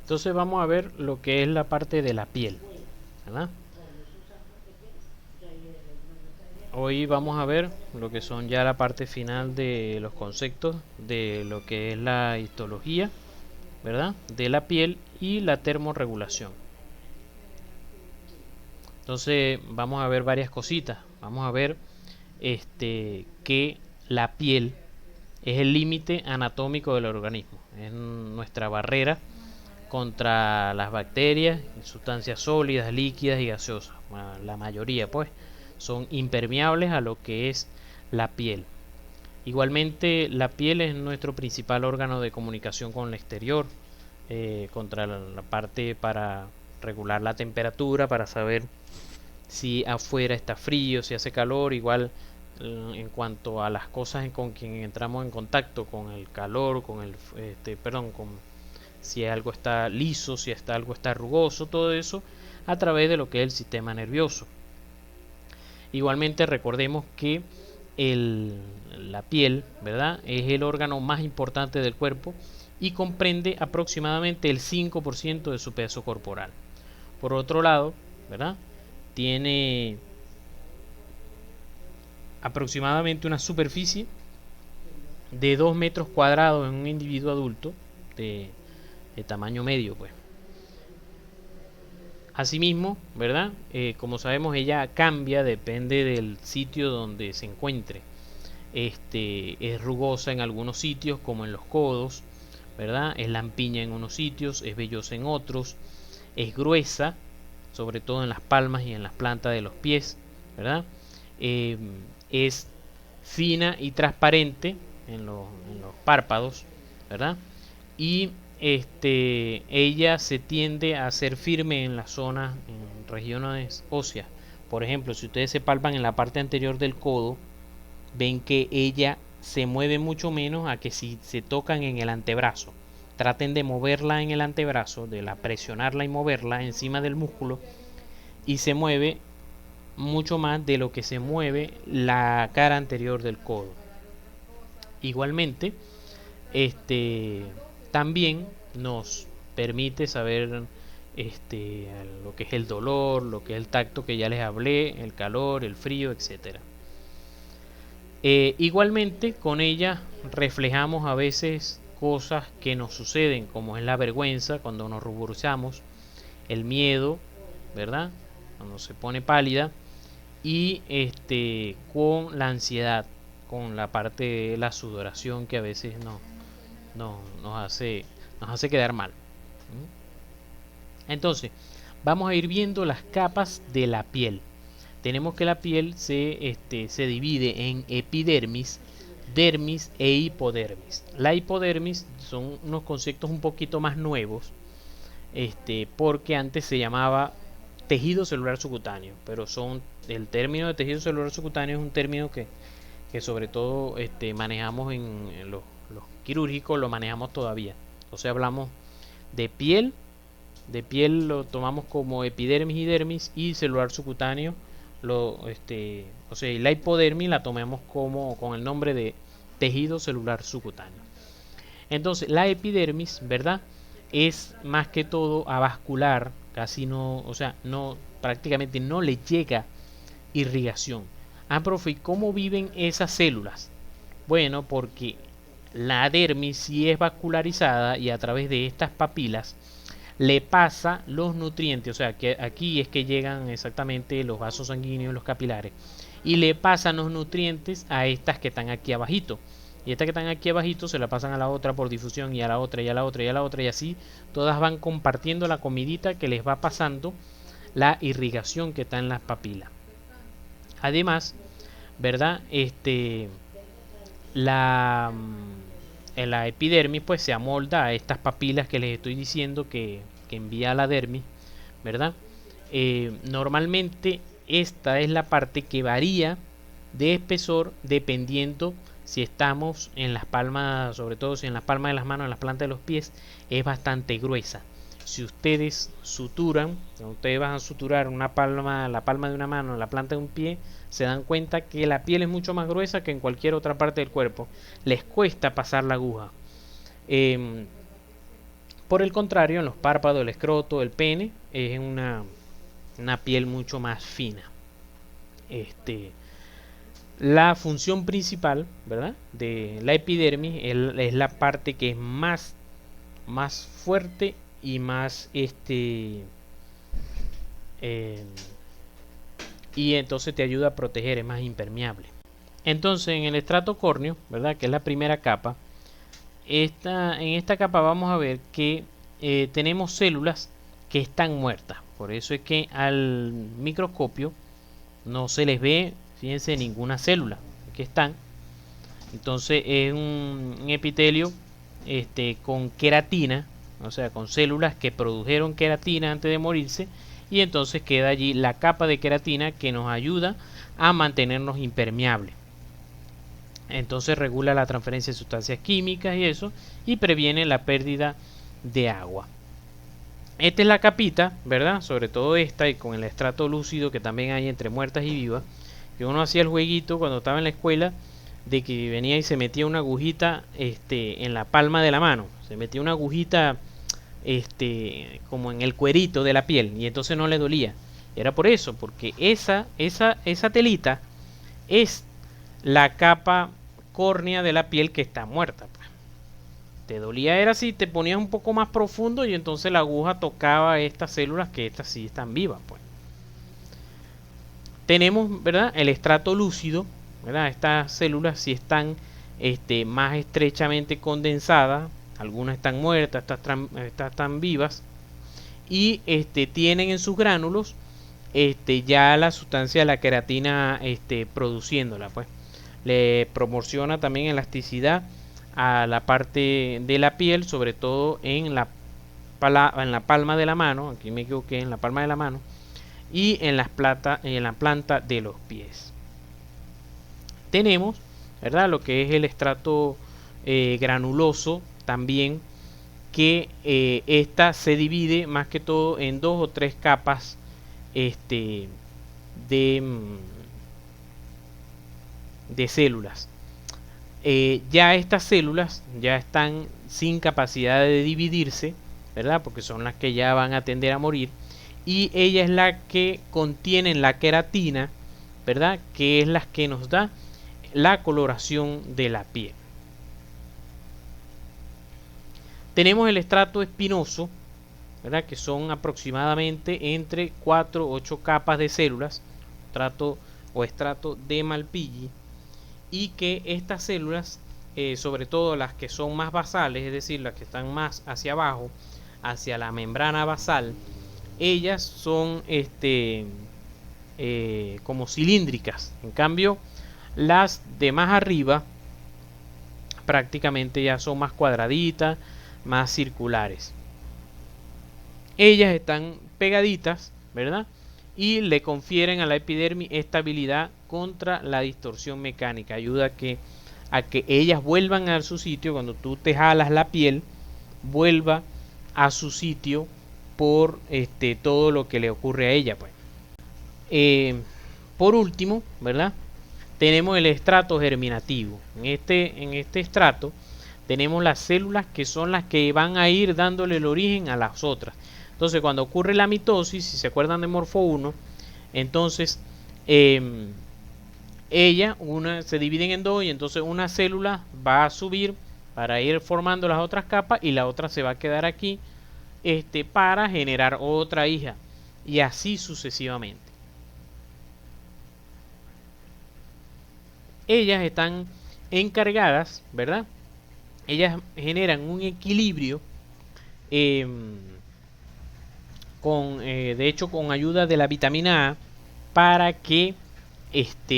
Entonces vamos a ver lo que es la parte de la piel, ¿verdad? Hoy vamos a ver lo que son ya la parte final de los conceptos de lo que es la histología, ¿verdad? De la piel y la termorregulación. Entonces vamos a ver varias cositas. Vamos a ver que la piel es el límite anatómico del organismo, es nuestra barrera contra las bacterias, sustancias sólidas, líquidas y gaseosas. Bueno, la mayoría pues son impermeables a lo que es la piel. Igualmente la piel es nuestro principal órgano de comunicación con el exterior, contra la parte para regular la temperatura, para saber si afuera está frío, si hace calor, igual en cuanto a las cosas con quien entramos en contacto, con el calor, con el con si algo está liso, si algo está rugoso, todo eso a través de lo que es el sistema nervioso. Igualmente recordemos que la piel, ¿verdad?, es el órgano más importante del cuerpo y comprende aproximadamente el 5% de su peso corporal. Por otro lado, ¿verdad?, tiene aproximadamente una superficie de 2 metros cuadrados en un individuo adulto de tamaño medio, pues. Asimismo, ¿verdad? Como sabemos, ella cambia, depende del sitio donde se encuentre. Es rugosa en algunos sitios, como en los codos, ¿verdad? Es lampiña en unos sitios, es vellosa en otros, es gruesa, sobre todo en las palmas y en las plantas de los pies, ¿verdad? Es fina y transparente en los párpados, ¿verdad? Y ella se tiende a ser firme en las zonas, en regiones óseas. Por ejemplo, si ustedes se palpan en la parte anterior del codo, ven que ella se mueve mucho menos a que si se tocan en el antebrazo. Traten de moverla en el antebrazo, de presionarla y moverla encima del músculo, y se mueve mucho más de lo que se mueve la cara anterior del codo. Igualmente, también nos permite saber lo que es el dolor, lo que es el tacto que ya les hablé, el calor, el frío, etcétera. Igualmente con ella reflejamos a veces cosas que nos suceden, como es la vergüenza cuando nos ruborizamos, el miedo, ¿verdad?, cuando se pone pálida, y con la ansiedad, con la parte de la sudoración que a veces nos hace quedar mal. Entonces, vamos a ir viendo las capas de la piel. Tenemos que la piel se divide en epidermis, dermis e hipodermis. La hipodermis son unos conceptos un poquito más nuevos, porque antes se llamaba tejido celular subcutáneo, pero el término de tejido celular subcutáneo es un término que sobre todo manejamos en los quirúrgicos, lo manejamos todavía. Entonces hablamos de piel lo tomamos como epidermis y dermis, y celular subcutáneo o sea, la hipodermis la tomamos como con el nombre de tejido celular subcutáneo. Entonces la epidermis, ¿verdad?, es más que todo avascular, casi no, o sea, no, prácticamente no le llega irrigación. Ah, profe, ¿y cómo viven esas células? Bueno, porque la dermis sí es vascularizada y a través de estas papilas le pasa los nutrientes, o sea, que aquí es que llegan exactamente los vasos sanguíneos, los capilares, y le pasan los nutrientes a estas que están aquí abajito. Y estas que están aquí abajito se la pasan a la otra por difusión, y a la otra, y a la otra, y a la otra, y así todas van compartiendo la comidita que les va pasando la irrigación que está en las papilas. Además, ¿verdad? La epidermis pues se amolda a estas papilas que les estoy diciendo que envía a la dermis, ¿verdad? Normalmente esta es la parte que varía de espesor dependiendo si estamos en las palmas, sobre todo si en las palmas de las manos, en las plantas de los pies, es bastante gruesa. Si ustedes suturan, cuando ustedes van a suturar la palma de una mano en la planta de un pie, se dan cuenta que la piel es mucho más gruesa que en cualquier otra parte del cuerpo. Les cuesta pasar la aguja. Por el contrario, en los párpados, el escroto, el pene, es una piel mucho más fina. La función principal, ¿verdad?, de la epidermis es la parte que es más fuerte y más y entonces te ayuda a proteger, es más impermeable. Entonces en el estrato córneo, ¿verdad?, que es la primera capa, en esta capa vamos a ver que tenemos células que están muertas. Por eso es que al microscopio no se les ve, fíjense, ninguna célula que están. Entonces es un epitelio con queratina, o sea, con células que produjeron queratina antes de morirse, y entonces queda allí la capa de queratina que nos ayuda a mantenernos impermeables. Entonces regula la transferencia de sustancias químicas y eso, y previene la pérdida de agua. Esta es la capita, ¿verdad? Sobre todo esta, y con el estrato lúcido que también hay entre muertas y vivas, que uno hacía el jueguito cuando estaba en la escuela de que venía y se metía una agujita en la palma de la mano, se metía una agujita como en el cuerito de la piel, y entonces no le dolía. Era por eso, porque esa telita es la capa córnea de la piel que está muerta. Te dolía era si te ponías un poco más profundo y entonces la aguja tocaba estas células, que estas sí están vivas, pues. Tenemos, ¿verdad?, el estrato lúcido, ¿verdad? Estas células sí están más estrechamente condensadas, algunas están muertas, estas están vivas, y tienen en sus gránulos ya la sustancia de la queratina produciéndola, pues. Le proporciona también elasticidad a la parte de la piel, sobre todo en la palma de la mano, aquí me equivoqué, en la palma de la mano, y en la planta de los pies. Tenemos, ¿verdad?, lo que es el estrato granuloso también, que esta se divide más que todo en 2 o 3 capas de células. Ya estas células ya están sin capacidad de dividirse, ¿verdad?, porque son las que ya van a tender a morir, y ella es la que contienen la queratina, ¿verdad?, que es la que nos da la coloración de la piel. Tenemos el estrato espinoso, ¿verdad?, que son aproximadamente entre 4 o 8 capas de células, estrato de Malpighi, y que estas células, sobre todo las que son más basales, es decir, las que están más hacia abajo, hacia la membrana basal, ellas son como cilíndricas. En cambio, las de más arriba prácticamente ya son más cuadraditas, más circulares. Ellas están pegaditas, ¿verdad?, y le confieren a la epidermis estabilidad contra la distorsión mecánica. Ayuda a que ellas vuelvan a su sitio. Cuando tú te jalas la piel, vuelva a su sitio por todo lo que le ocurre a ella, pues. Por último, ¿verdad?, tenemos el estrato germinativo. En este estrato tenemos las células que son las que van a ir dándole el origen a las otras. Entonces, cuando ocurre la mitosis, si se acuerdan de Morfo 1, entonces se dividen en dos, y entonces una célula va a subir para ir formando las otras capas, y la otra se va a quedar aquí para generar otra hija, y así sucesivamente. Ellas están encargadas, ¿verdad? Ellas generan un equilibrio de hecho con ayuda de la vitamina A, para que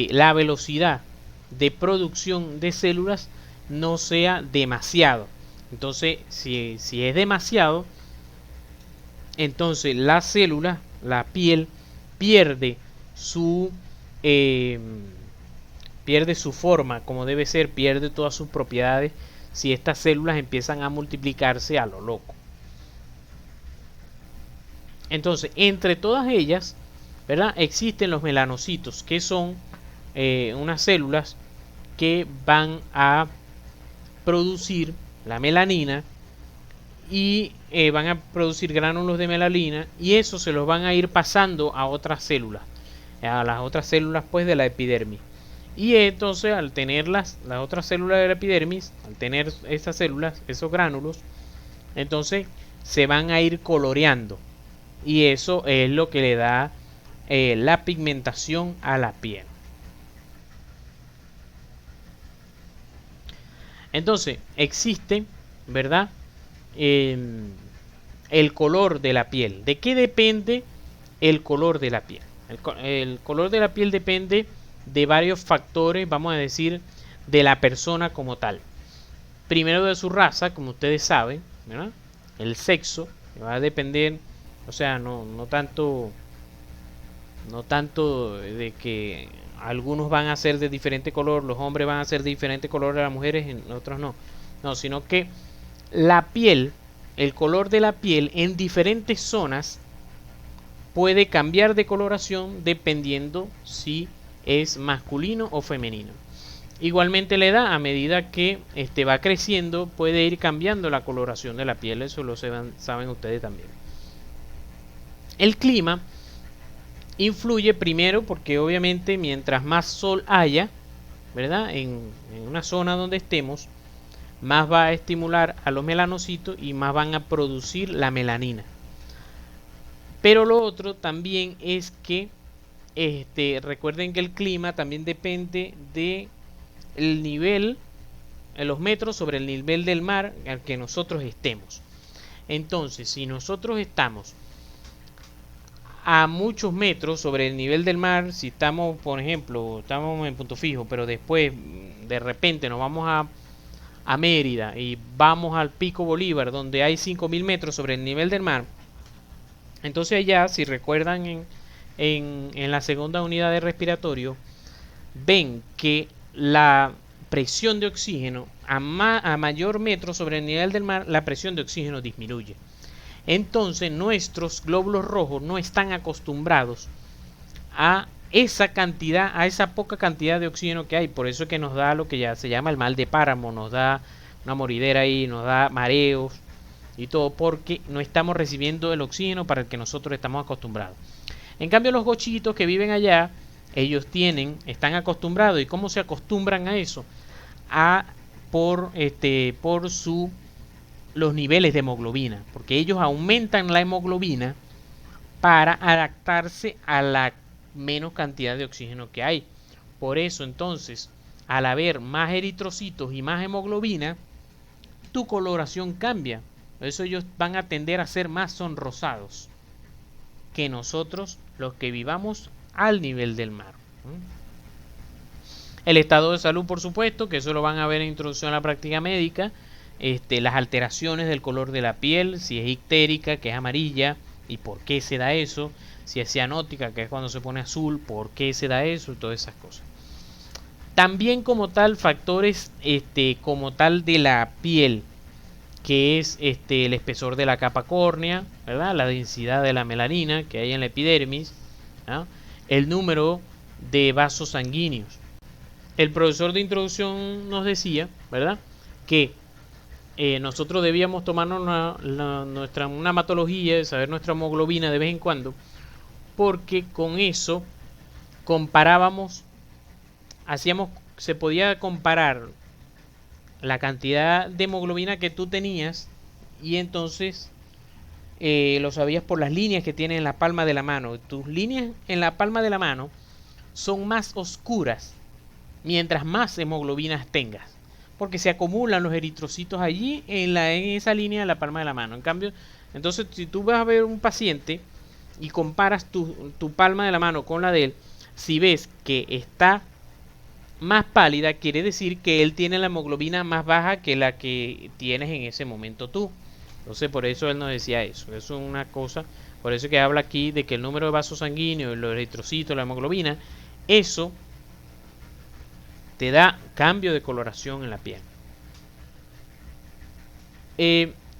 la velocidad de producción de células no sea demasiado. Entonces, si es demasiado, entonces la célula, la piel, pierde su forma como debe ser, pierde todas sus propiedades si estas células empiezan a multiplicarse a lo loco. Entonces, entre todas ellas, ¿verdad?, existen los melanocitos, que son unas células que van a producir la melanina, y van a producir gránulos de melanina y eso se los van a ir pasando a otras células, a las otras células pues de la epidermis. Y entonces al tener las otras células de la epidermis, al tener esas células, esos gránulos, entonces se van a ir coloreando y eso es lo que le da la pigmentación a la piel. Entonces existe, ¿verdad? El color de la piel. ¿De qué depende el color de la piel? El color de la piel depende de varios factores, vamos a decir, de la persona como tal. Primero de su raza, como ustedes saben, ¿verdad? El sexo, que va a depender, o sea, no tanto de que algunos van a ser de diferente color, los hombres van a ser de diferente color a las mujeres, otros no. No, sino que la piel, el color de la piel en diferentes zonas puede cambiar de coloración dependiendo si es masculino o femenino. Igualmente la edad, a medida que va creciendo, puede ir cambiando la coloración de la piel, eso lo saben ustedes también. El clima influye primero porque obviamente mientras más sol haya, ¿verdad? En una zona donde estemos, más va a estimular a los melanocitos y más van a producir la melanina. Pero lo otro también es que recuerden que el clima también depende de el nivel, en los metros sobre el nivel del mar al que nosotros estemos. Entonces, si nosotros estamos a muchos metros sobre el nivel del mar, si estamos, por ejemplo, estamos en Punto Fijo, pero después de repente nos vamos a Mérida y vamos al Pico Bolívar, donde hay 5000 metros sobre el nivel del mar, entonces allá, si recuerdan en la segunda unidad de respiratorio, ven que la presión de oxígeno a mayor metro sobre el nivel del mar, la presión de oxígeno disminuye. Entonces nuestros glóbulos rojos no están acostumbrados a esa cantidad, a esa poca cantidad de oxígeno que hay. Por eso es que nos da lo que ya se llama el mal de páramo, nos da una moridera ahí, nos da mareos y todo, porque no estamos recibiendo el oxígeno para el que nosotros estamos acostumbrados. En cambio los gochitos que viven allá, ellos están acostumbrados. ¿Y cómo se acostumbran a eso? Por los niveles de hemoglobina, porque ellos aumentan la hemoglobina para adaptarse a la menos cantidad de oxígeno que hay. Por eso entonces, al haber más eritrocitos y más hemoglobina, tu coloración cambia. Por eso ellos van a tender a ser más sonrosados que nosotros, los que vivamos al nivel del mar. El estado de salud, por supuesto, que eso lo van a ver en introducción a la práctica médica. Las alteraciones del color de la piel, si es ictérica, que es amarilla, y por qué se da eso, si es cianótica, que es cuando se pone azul, por qué se da eso, y todas esas cosas. También como tal, factores como tal de la piel, que es el espesor de la capa córnea, ¿verdad? La densidad de la melanina que hay en la epidermis, ¿no? El número de vasos sanguíneos. El profesor de introducción nos decía, ¿verdad?, que nosotros debíamos tomarnos una hematología, saber nuestra hemoglobina de vez en cuando, porque con eso comparábamos, se podía comparar la cantidad de hemoglobina que tú tenías y entonces lo sabías por las líneas que tienes en la palma de la mano. Tus líneas en la palma de la mano son más oscuras mientras más hemoglobinas tengas, porque se acumulan los eritrocitos allí en esa línea de la palma de la mano. En cambio, entonces si tú vas a ver un paciente y comparas tu palma de la mano con la de él, si ves que está más pálida, quiere decir que él tiene la hemoglobina más baja que la que tienes en ese momento tú. Entonces por eso él nos decía eso. Eso es una cosa, por eso que habla aquí de que el número de vasos sanguíneos, los eritrocitos, la hemoglobina, eso te da cambio de coloración en la piel.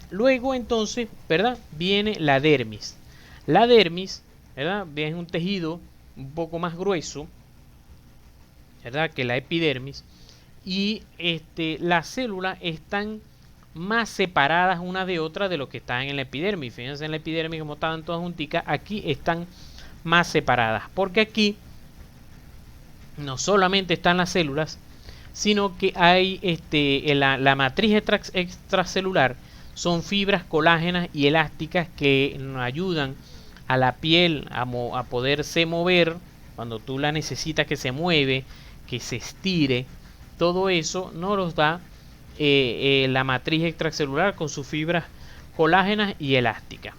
Luego entonces, ¿verdad?, viene la dermis. La dermis, ¿verdad?, es un tejido un poco más grueso, ¿verdad?, que la epidermis, y las células están más separadas una de otra de lo que está en la epidermis. Fíjense en la epidermis como estaban todas junticas, aquí están más separadas, porque aquí no solamente están las células, sino que hay la matriz extracelular, son fibras colágenas y elásticas que nos ayudan a la piel a poderse mover cuando tú la necesitas, que se mueve, que se estire. Todo eso nos los da la matriz extracelular con sus fibras colágenas y elásticas.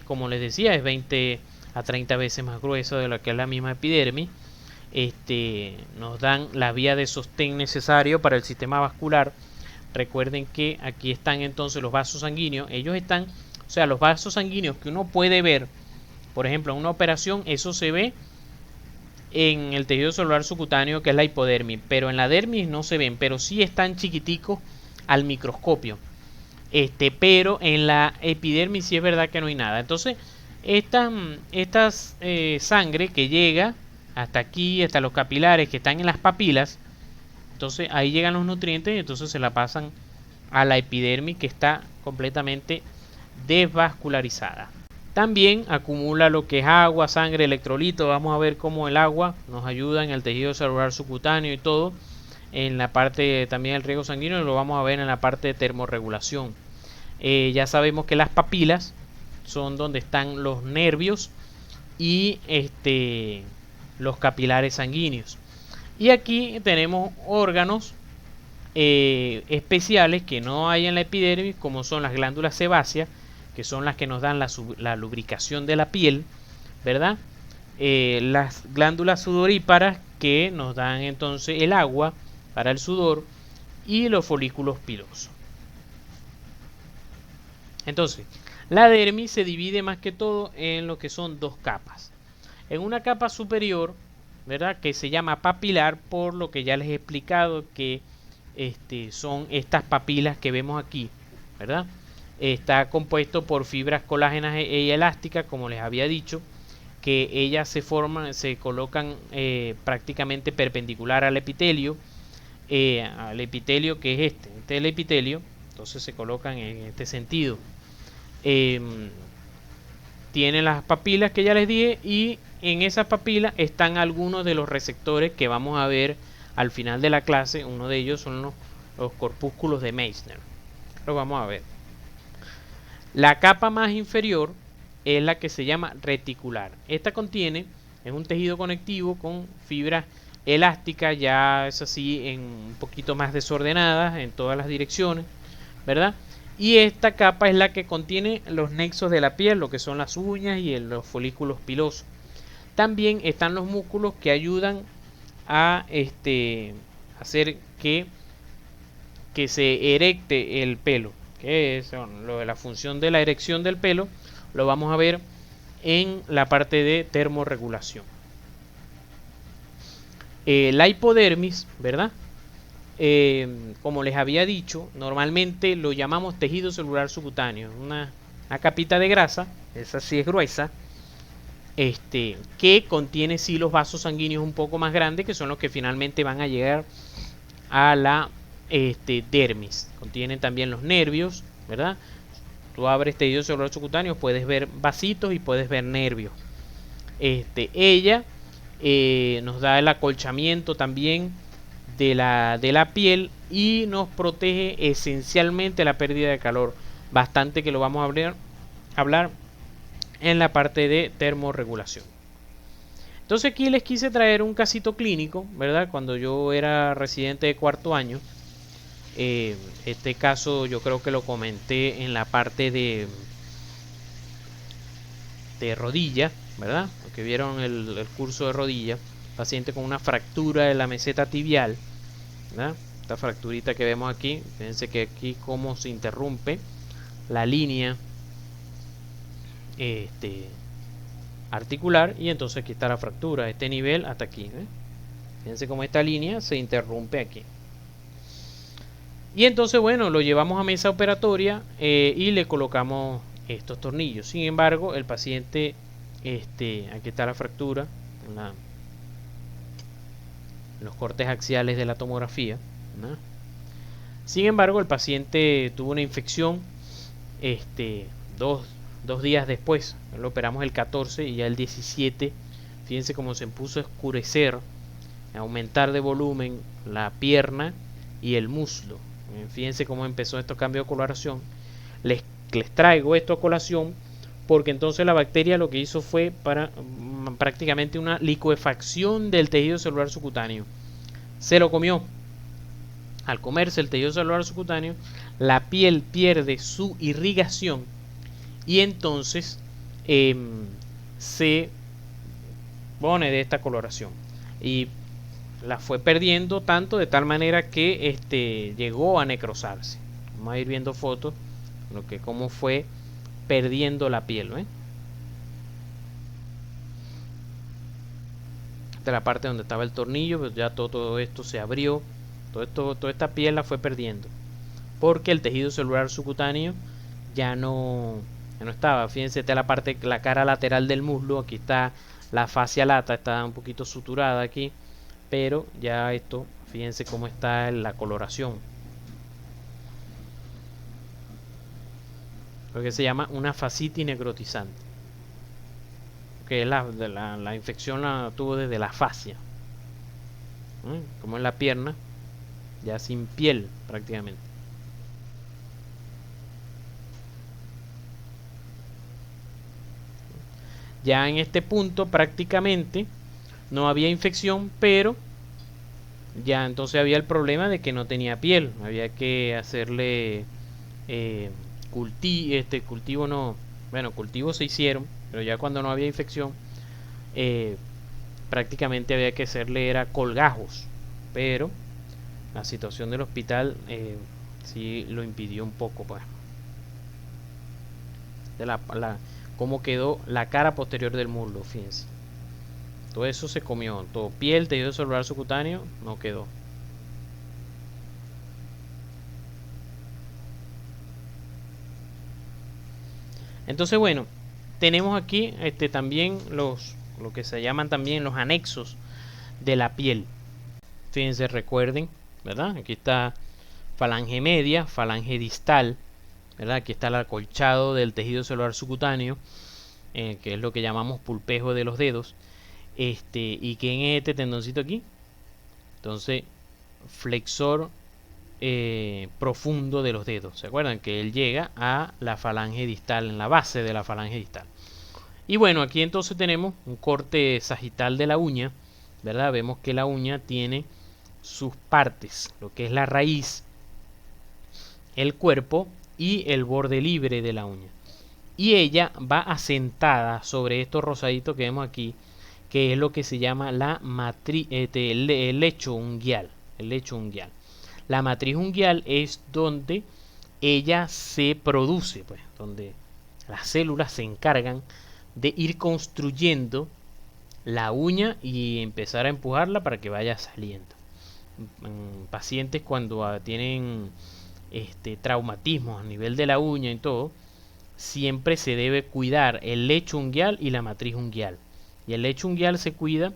Como les decía, es 20 a 30 veces más gruesa de lo que es la misma epidermis. Nos dan la vía de sostén necesario para el sistema vascular. Recuerden que aquí están entonces los vasos sanguíneos. Ellos están, o sea, los vasos sanguíneos que uno puede ver, por ejemplo, en una operación, eso se ve en el tejido celular subcutáneo, que es la hipodermis, pero en la dermis no se ven, pero sí están chiquiticos al microscopio. Pero en la epidermis sí es verdad que no hay nada. Entonces, esta sangre que llega hasta aquí, hasta los capilares que están en las papilas, entonces ahí llegan los nutrientes y entonces se la pasan a la epidermis, que está completamente desvascularizada. También acumula lo que es agua, sangre, electrolitos. Vamos a ver cómo el agua nos ayuda en el tejido celular subcutáneo y todo. En la parte también del riego sanguíneo lo vamos a ver en la parte de termorregulación. Ya sabemos que las papilas son donde están los nervios y los capilares sanguíneos. Y aquí tenemos órganos especiales que no hay en la epidermis, como son las glándulas sebáceas, que son las que nos dan la lubricación de la piel, ¿verdad? Las glándulas sudoríparas, que nos dan entonces el agua para el sudor, y los folículos pilosos. Entonces, la dermis se divide más que todo en lo que son dos capas. En una capa superior, ¿verdad?, que se llama papilar, por lo que ya les he explicado, que son estas papilas que vemos aquí, ¿verdad? Está compuesto por fibras colágenas y elásticas, como les había dicho, que ellas se colocan prácticamente perpendicular al epitelio, que es este es el epitelio, entonces se colocan en este sentido. Tienen las papilas que ya les dije, y en esas papilas están algunos de los receptores que vamos a ver al final de la clase. Uno de ellos son los corpúsculos de Meissner. Lo vamos a ver. La capa más inferior es la que se llama reticular. Esta contiene, es un tejido conectivo con fibras elásticas, ya es así, en un poquito más desordenadas en todas las direcciones, ¿verdad? Y esta capa es la que contiene los nexos de la piel, lo que son las uñas y los folículos pilosos. También están los músculos que ayudan a hacer que se erecte el pelo, que es lo de la función de la erección del pelo. Lo vamos a ver en la parte de termorregulación. La hipodermis, ¿verdad? Como les había dicho, normalmente lo llamamos tejido celular subcutáneo, una capita de grasa, esa sí es gruesa, que contiene sí los vasos sanguíneos un poco más grandes, que son los que finalmente van a llegar a la dermis. Contienen también los nervios, ¿verdad? Tú abres tejido celular subcutáneo, puedes ver vasitos y puedes ver nervios. Ella nos da el acolchamiento también de la piel y nos protege esencialmente la pérdida de calor, bastante, que lo vamos a hablar en la parte de termorregulación. Entonces aquí les quise traer un casito clínico, ¿verdad? Cuando yo era residente de cuarto año, este caso yo creo que lo comenté en la parte de rodilla, ¿verdad? Porque vieron el curso de rodilla. Paciente con una fractura de la meseta tibial, ¿verdad? Esta fracturita que vemos aquí, fíjense que aquí cómo se interrumpe la línea articular, y entonces aquí está la fractura, este nivel hasta aquí, ¿eh? Fíjense cómo esta línea se interrumpe aquí. Y entonces, bueno, lo llevamos a mesa operatoria y le colocamos estos tornillos. Sin embargo, el paciente, aquí está la fractura, los cortes axiales de la tomografía, ¿no? Sin embargo, el paciente tuvo una infección este, dos días después. Lo operamos el 14 y ya el 17, fíjense cómo se puso a oscurecer, a aumentar de volumen la pierna y el muslo. Fíjense cómo empezó estos cambios de coloración. Les traigo esto a colación porque entonces la bacteria lo que hizo fue prácticamente una licuefacción del tejido celular subcutáneo. Se lo comió. Al comerse el tejido celular subcutáneo, la piel pierde su irrigación y entonces se pone de esta coloración. Y la fue perdiendo tanto de tal manera que llegó a necrosarse. Vamos a ir viendo fotos de cómo fue perdiendo la piel, ¿eh? Esta es la parte donde estaba el tornillo, pero ya todo esto se abrió. Toda esta piel la fue perdiendo porque el tejido celular subcutáneo ya no estaba. Fíjense, esta es la parte, la cara lateral del muslo. Aquí está la fascia lata, está un poquito suturada aquí, pero ya esto, fíjense cómo está la coloración, lo que se llama una fascitis necrotizante, que es la infección la tuvo desde la fascia, como en la pierna, ya sin piel prácticamente. Ya en este punto prácticamente no había infección, pero ya entonces había el problema de que no tenía piel. Había que hacerle cultivo no, bueno, cultivos se hicieron, pero ya cuando no había infección, prácticamente había que hacerle era colgajos, pero la situación del hospital sí lo impidió un poco, pues. De cómo quedó la cara posterior del muslo, fíjense. Todo eso se comió, todo piel, tejido celular subcutáneo, no quedó. Entonces, bueno, tenemos aquí también lo que se llaman también los anexos de la piel. Fíjense, recuerden, ¿verdad? Aquí está falange media, falange distal, ¿verdad? Aquí está el acolchado del tejido celular subcutáneo, que es lo que llamamos pulpejo de los dedos. ¿Y quién es este tendoncito aquí? Entonces, flexor profundo de los dedos. ¿Se acuerdan? Que él llega a la falange distal, en la base de la falange distal. Y bueno, aquí entonces tenemos un corte sagital de la uña, ¿verdad? Vemos que la uña tiene sus partes, lo que es la raíz, el cuerpo y el borde libre de la uña. Y ella va asentada sobre estos rosaditos que vemos aquí, que es lo que se llama el lecho unguial. El lecho unguial. La matriz unguial es donde ella se produce, pues, donde las células se encargan de ir construyendo la uña y empezar a empujarla para que vaya saliendo. Pacientes cuando tienen traumatismos a nivel de la uña y todo, siempre se debe cuidar el lecho unguial y la matriz unguial. Y el lecho unguial se cuida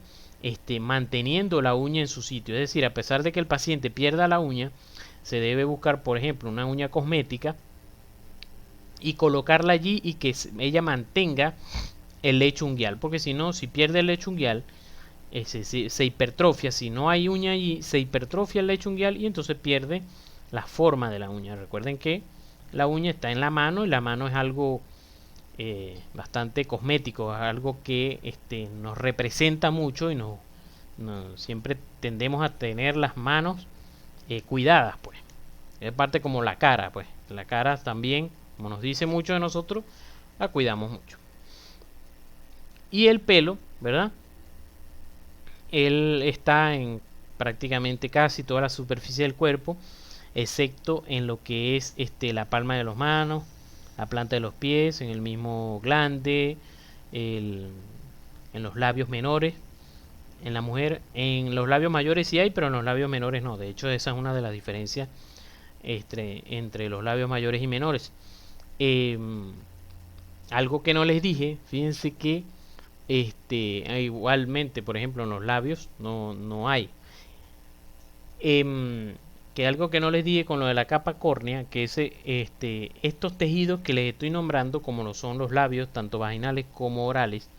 manteniendo la uña en su sitio. Es decir, a pesar de que el paciente pierda la uña, se debe buscar, por ejemplo, una uña cosmética y colocarla allí y que ella mantenga el lecho unguial. Porque si no, si pierde el lecho unguial, se hipertrofia. Si no hay uña allí, se hipertrofia el lecho unguial y entonces pierde la forma de la uña. Recuerden que la uña está en la mano y la mano es algo bastante cosmético, algo que nos representa mucho y siempre tendemos a tener las manos cuidadas, pues. Es parte como la cara, pues. La cara también, como nos dice mucho de nosotros, la cuidamos mucho. Y el pelo, ¿verdad? Él está en prácticamente casi toda la superficie del cuerpo, excepto en lo que es la palma de las manos, la planta de los pies, en el mismo glande, en los labios menores. En la mujer, en los labios mayores sí hay, pero en los labios menores no. De hecho, esa es una de las diferencias entre los labios mayores y menores. Algo que no les dije, fíjense que igualmente, por ejemplo, en los labios no hay. ¿Qué que algo que no les dije con lo de la capa córnea, que es estos tejidos que les estoy nombrando, como lo son los labios, tanto vaginales como orales,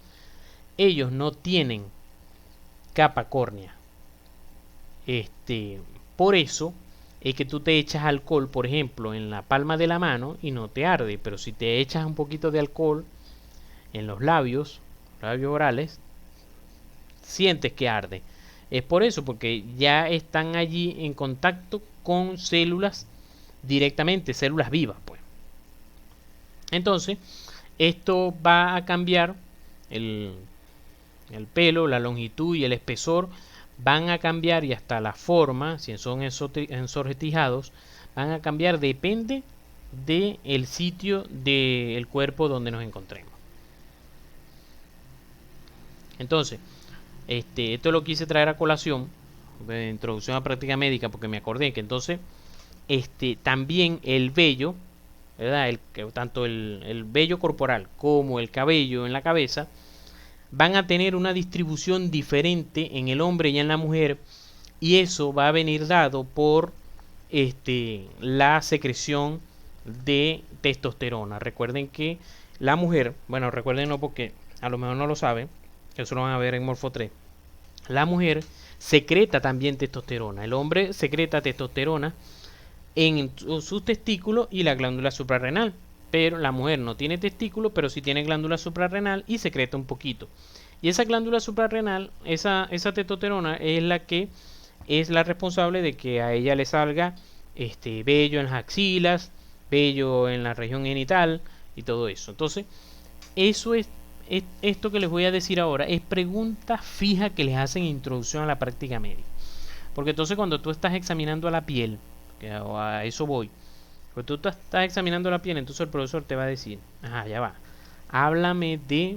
ellos no tienen capa córnea. Por eso es que tú te echas alcohol, por ejemplo, en la palma de la mano y no te arde, pero si te echas un poquito de alcohol en los labios orales, sientes que arde. Es por eso, porque ya están allí en contacto con células directamente, células vivas, pues. Entonces, esto va a cambiar el pelo, la longitud y el espesor van a cambiar, y hasta la forma, si son ensortijados, van a cambiar, depende del sitio del cuerpo donde nos encontremos. Entonces, esto lo quise traer a colación de introducción a práctica médica, porque me acordé que entonces también el vello, ¿verdad? Tanto el vello corporal como el cabello en la cabeza van a tener una distribución diferente en el hombre y en la mujer, y eso va a venir dado por la secreción de testosterona. Recuerden que la mujer, bueno, recuérdenlo porque a lo mejor no lo saben, eso lo van a ver en Morfo 3. La mujer secreta también testosterona. El hombre secreta testosterona en sus testículos y la glándula suprarrenal. Pero la mujer no tiene testículo, pero sí tiene glándula suprarrenal y secreta un poquito. Y esa glándula suprarrenal, esa testosterona es la que es la responsable de que a ella le salga vello en las axilas, vello en la región genital y todo eso. Entonces, eso es esto que les voy a decir ahora, es pregunta fija que les hacen en introducción a la práctica médica. Porque entonces cuando tú estás examinando a la piel, que a eso voy, cuando tú estás examinando la piel, entonces el profesor te va a decir, ajá, ya va, háblame de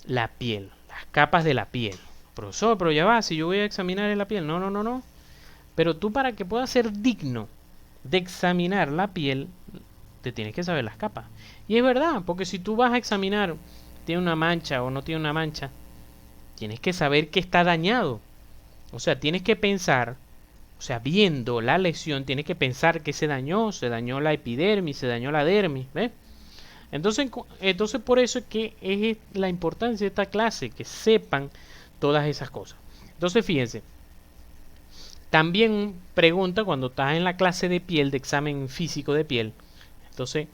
la piel, las capas de la piel. Profesor, pero ya va, si yo voy a examinar la piel, no. Pero tú, para que puedas ser digno de examinar la piel, te tienes que saber las capas. Y es verdad, porque si tú vas a examinar, tiene una mancha o no tiene una mancha, tienes que saber que está dañado. O sea, tienes que pensar, o sea, viendo la lesión, tienes que pensar que se dañó la epidermis, se dañó la dermis, ¿ves? Entonces por eso es que es la importancia de esta clase, que sepan todas esas cosas. Entonces, fíjense, también pregunta cuando estás en la clase de piel, de examen físico de piel, entonces,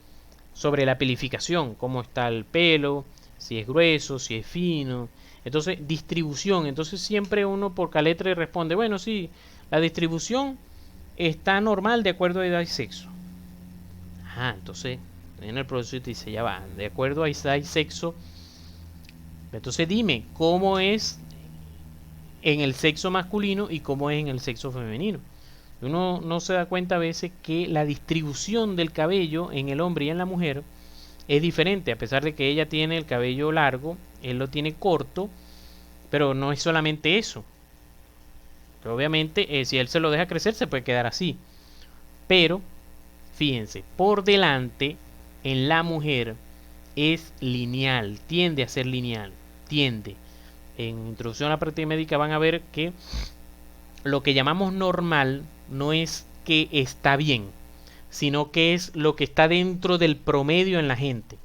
sobre la pelificación, cómo está el pelo, si es grueso, si es fino. Entonces, distribución. Entonces, siempre uno por caletre responde, bueno, sí, la distribución está normal de acuerdo a edad y sexo. Ajá, entonces, en el profesor te dice, ya va, de acuerdo a edad y sexo. Entonces, dime, ¿cómo es en el sexo masculino y cómo es en el sexo femenino? Uno no se da cuenta a veces que la distribución del cabello en el hombre y en la mujer es diferente, a pesar de que ella tiene el cabello largo, él lo tiene corto, pero no es solamente eso. Pero obviamente, si él se lo deja crecer, se puede quedar así. Pero, fíjense, por delante, en la mujer es lineal, tiende a ser lineal, tiende. En Introducción a la Práctica Médica van a ver que lo que llamamos normal no es que está bien, sino que es lo que está dentro del promedio en la gente,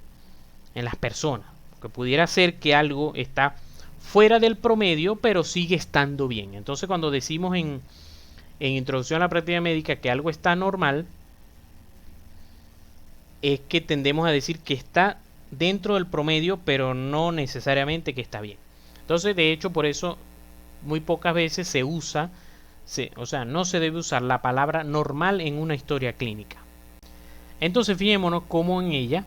en las personas. Que pudiera ser que algo está fuera del promedio, pero sigue estando bien. Entonces, cuando decimos en Introducción a la Práctica Médica que algo está normal, es que tendemos a decir que está dentro del promedio, pero no necesariamente que está bien. Entonces, de hecho, por eso muy pocas veces se usa, o sea, no se debe usar la palabra normal en una historia clínica. Entonces, fijémonos cómo en ella,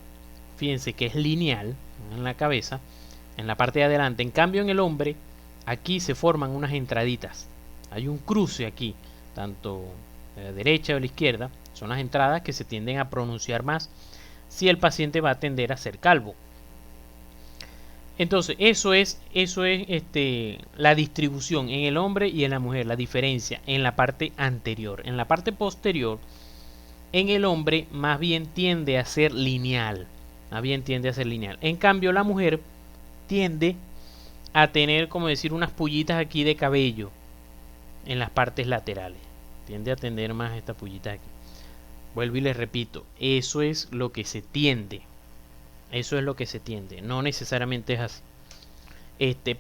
fíjense que es lineal en la cabeza, en la parte de adelante. En cambio, en el hombre, aquí se forman unas entraditas. Hay un cruce aquí, tanto a la derecha o a la izquierda. Son las entradas que se tienden a pronunciar más si el paciente va a tender a ser calvo. Entonces, eso es la distribución en el hombre y en la mujer, la diferencia en la parte anterior. En la parte posterior, en el hombre más bien tiende a ser lineal. En cambio, la mujer tiende a tener, como decir, unas pullitas aquí de cabello en las partes laterales. tiende a tener más esta pullita aquí. Vuelvo y les repito, eso es lo que se tiende. Eso es lo que se tiende, no necesariamente es así.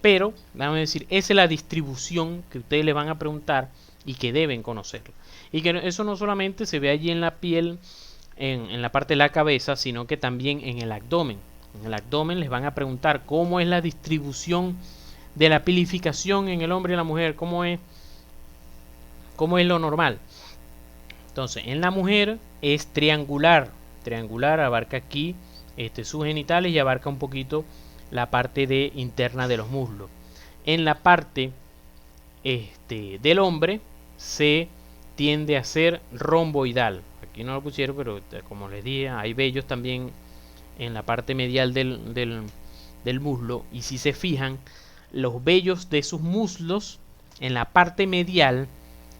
Pero, vamos a decir, esa es la distribución que ustedes le van a preguntar y que deben conocerlo. Y que eso no solamente se ve allí en la piel, en la parte de la cabeza, sino que también en el abdomen. En el abdomen les van a preguntar cómo es la distribución de la pilificación en el hombre y la mujer, cómo es lo normal. Entonces, en la mujer es triangular. Triangular abarca aquí sus genitales y abarca un poquito la parte interna de los muslos. En la parte del hombre se tiende a ser romboidal. Aquí no lo pusieron, pero como les dije, hay vellos también en la parte medial del muslo. Y si se fijan, los vellos de sus muslos en la parte medial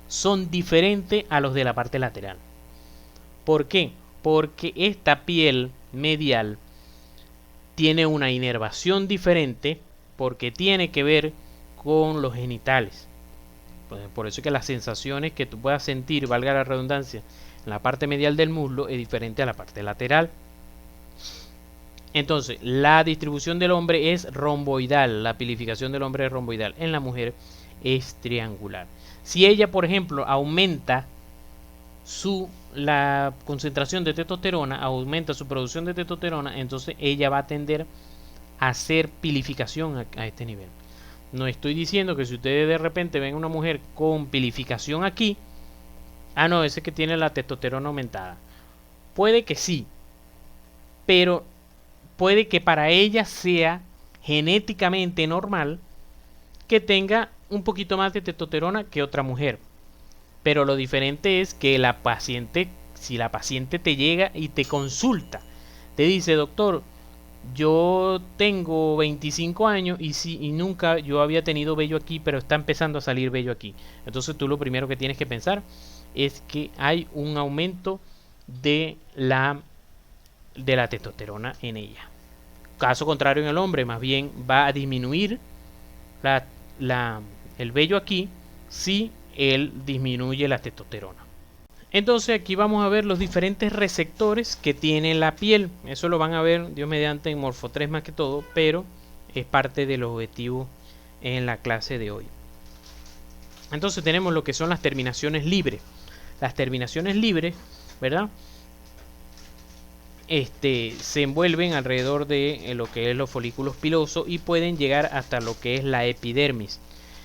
son diferentes a los de la parte lateral. ¿Por qué? Porque esta piel medial tiene una inervación diferente porque tiene que ver con los genitales. Pues por eso es que las sensaciones que tú puedas sentir, valga la redundancia, en la parte medial del muslo es diferente a la parte lateral. Entonces, la distribución del hombre es romboidal, la pilificación del hombre es romboidal, en la mujer es triangular. Si ella, por ejemplo, aumenta la concentración de testosterona, aumenta su producción de testosterona, entonces ella va a tender a hacer pilificación a este nivel. No estoy diciendo que si ustedes de repente ven una mujer con pilificación aquí, no, ese que tiene la testosterona aumentada. Puede que sí, pero puede que para ella sea genéticamente normal que tenga un poquito más de testosterona que otra mujer. Pero lo diferente es que la paciente, si la paciente te llega y te consulta, te dice, doctor, yo tengo 25 años y nunca yo había tenido vello aquí, pero está empezando a salir vello aquí. Entonces tú lo primero que tienes que pensar es que hay un aumento de la testosterona en ella. Caso contrario en el hombre, más bien va a disminuir el vello aquí si él disminuye la testosterona. Entonces aquí vamos a ver los diferentes receptores que tiene la piel. Eso lo van a ver, Dios mediante, en Morfo 3 más que todo, pero es parte de los objetivos en la clase de hoy. Entonces tenemos lo que son las terminaciones libres. Las terminaciones libres, ¿verdad? Se envuelven alrededor de lo que es los folículos pilosos y pueden llegar hasta lo que es la epidermis.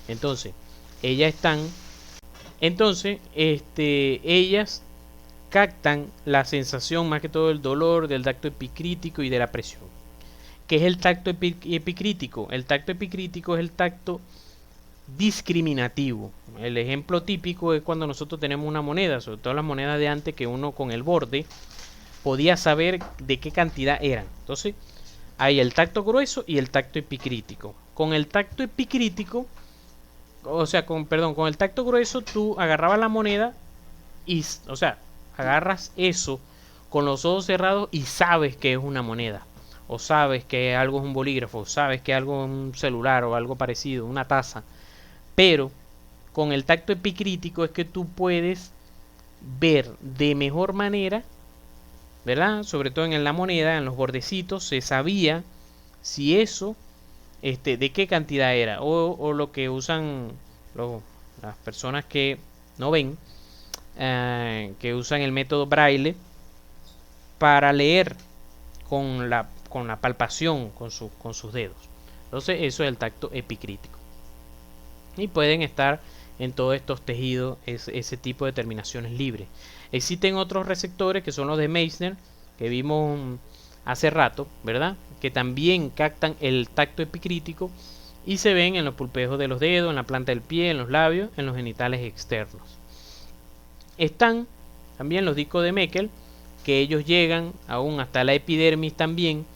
Entonces, ellas captan la sensación, más que todo el dolor del tacto epicrítico y de la presión. ¿Qué es el tacto epicrítico? El tacto epicrítico es el tacto discriminativo. El ejemplo típico es cuando nosotros tenemos una moneda, sobre todo las monedas de antes, que uno con el borde podía saber de qué cantidad eran. Entonces, hay el tacto grueso y el tacto epicrítico. Con el tacto epicrítico, con el tacto grueso, tú agarrabas la moneda y, agarras eso con los ojos cerrados y sabes que es una moneda. O sabes que algo es un bolígrafo, o sabes que algo es un celular o algo parecido, una taza. Pero con el tacto epicrítico es que tú puedes ver de mejor manera, ¿verdad? Sobre todo en la moneda, en los bordecitos, se sabía si eso, de qué cantidad era. O lo que usan las personas que no ven, que usan el método Braille para leer con la palpación, con sus dedos. Entonces eso es el tacto epicrítico. Y pueden estar en todos estos tejidos ese tipo de terminaciones libres. Existen otros receptores que son los de Meissner, que vimos hace rato, ¿verdad? Que también captan el tacto epicrítico y se ven en los pulpejos de los dedos, en la planta del pie, en los labios, en los genitales externos. Están también los discos de Meckel, que ellos llegan aún hasta la epidermis también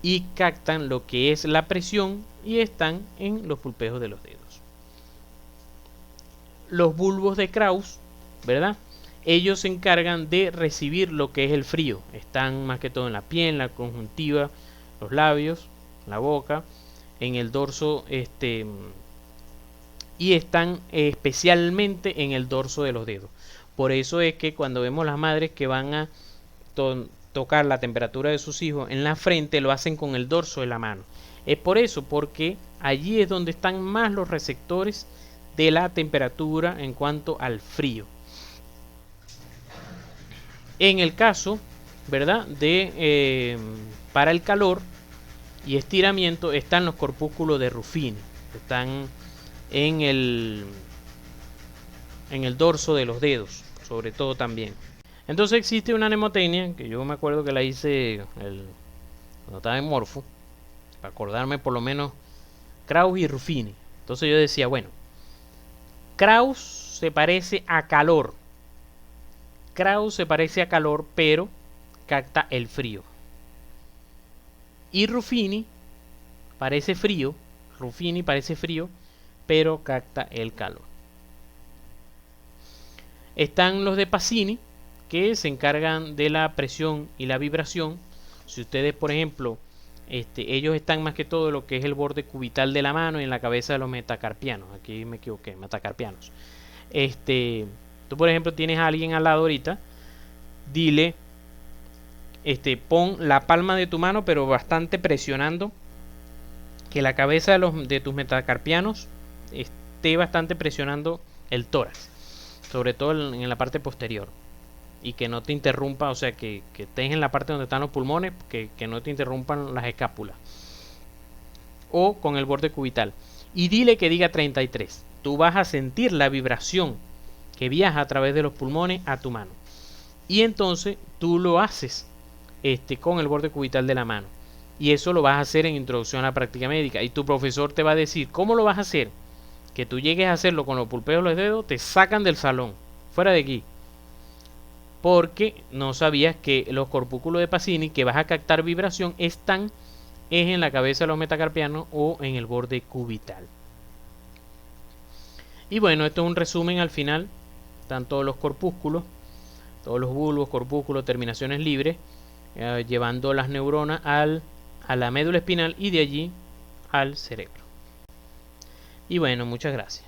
y captan lo que es la presión y están en los pulpejos de los dedos. Los bulbos de Krauss, ¿verdad? Ellos se encargan de recibir lo que es el frío. Están más que todo en la piel, la conjuntiva, los labios, la boca, en el dorso y están especialmente en el dorso de los dedos. Por eso es que cuando vemos las madres que van a tocar la temperatura de sus hijos en la frente, lo hacen con el dorso de la mano. Es por eso, porque allí es donde están más los receptores de la temperatura en cuanto al frío. En el caso, ¿verdad?, de para el calor y estiramiento están los corpúsculos de Ruffini, están en el dorso de los dedos, sobre todo también. Entonces existe una mnemotecnia que yo me acuerdo que la hice cuando estaba en Morfo, para acordarme por lo menos Krauss y Ruffini. Entonces yo decía, bueno, Krauss se parece a calor. Krauss se parece a calor, pero capta el frío. Y Ruffini parece frío. Ruffini parece frío, pero capta el calor. Están los de Pacini, que se encargan de la presión y la vibración. Si ustedes, por ejemplo, ellos están más que todo en lo que es el borde cubital de la mano y en la cabeza de los metacarpianos. Aquí me equivoqué, metacarpianos. Tú, por ejemplo, tienes a alguien al lado ahorita, dile, pon la palma de tu mano, pero bastante presionando, que la cabeza de tus metacarpianos esté bastante presionando el tórax, sobre todo en la parte posterior, y que no te interrumpa, o sea, que estés en la parte donde están los pulmones, que no te interrumpan las escápulas, o con el borde cubital, y dile que diga 33. Tú vas a sentir la vibración que viaja a través de los pulmones a tu mano, y entonces tú lo haces con el borde cubital de la mano, y eso lo vas a hacer en introducción a la práctica médica, y tu profesor te va a decir cómo lo vas a hacer. Que tú llegues a hacerlo con los pulpeos de los dedos, te sacan del salón, fuera de aquí, porque no sabías que los corpúsculos de Pacini, que vas a captar vibración, están en la cabeza de los metacarpianos o en el borde cubital. Y bueno, esto es un resumen al final. Están todos los corpúsculos, todos los bulbos, corpúsculos, terminaciones libres, llevando las neuronas a la médula espinal y de allí al cerebro. Y bueno, muchas gracias.